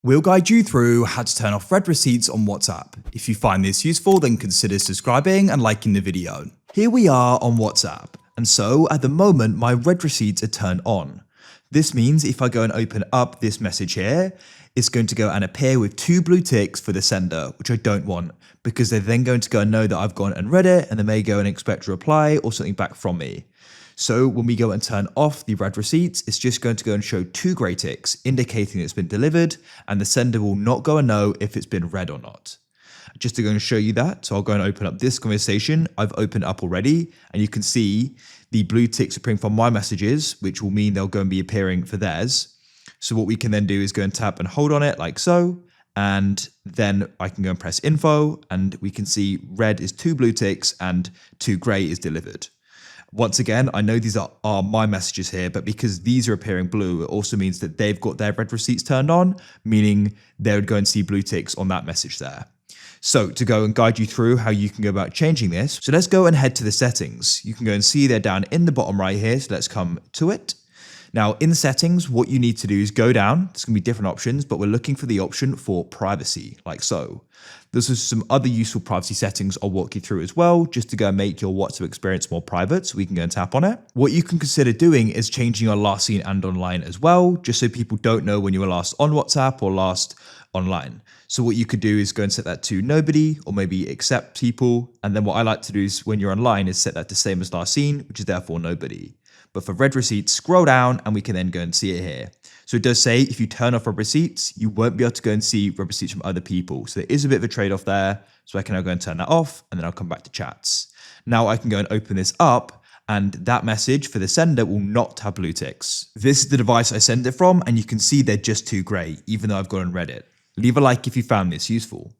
We'll guide you through how to turn off read receipts on WhatsApp. If you find this useful, then consider subscribing and liking the video. Here we are on WhatsApp, and so at the moment my read receipts are turned on. This means if I go and open up this message here, it's going to go and appear with 2 blue ticks for the sender, which I don't want, because they're then going to go and know that I've gone and read it, and they may go and expect a reply or something back from me. So when we go and turn off the read receipts, it's just going to go and show 2 grey ticks, indicating it's been delivered, and the sender will not go and know if it's been read or not. Just to go and show you that, so I'll go and open up this conversation. I've opened up already, and you can see the blue ticks appearing from my messages, which will mean they'll go and be appearing for theirs. So what we can then do is go and tap and hold on it like so, and then I can go and press info, and we can see red is 2 blue ticks and 2 grey is delivered. Once again, I know these are my messages here, but because these are appearing blue, it also means that they've got their read receipts turned on, meaning they would go and see blue ticks on that message there. So to go and guide you through how you can go about changing this, so let's go and head to the settings. You can go and see they're down in the bottom right here, so let's come to it. Now in the settings, what you need to do is go down. There's going to be different options, but we're looking for the option for privacy, like so. There's some other useful privacy settings I'll walk you through as well, just to go and make your WhatsApp experience more private, so we can go and tap on it. What you can consider doing is changing your last seen and online as well, just so people don't know when you were last on WhatsApp or last online. So what you could do is go and set that to nobody, or maybe accept people. And then what I like to do is when you're online is set that to same as last seen, which is therefore nobody. But for read receipts, scroll down and we can then go and see it here. So it does say if you turn off read receipts, you won't be able to go and see read receipts from other people. So there is a bit of a trade-off there. So I can now go and turn that off, and then I'll come back to chats. Now I can go and open this up, and that message for the sender will not have blue ticks. This is the device I send it from, and you can see they're just 2 grey, even though I've gone and read it. Leave a like if you found this useful.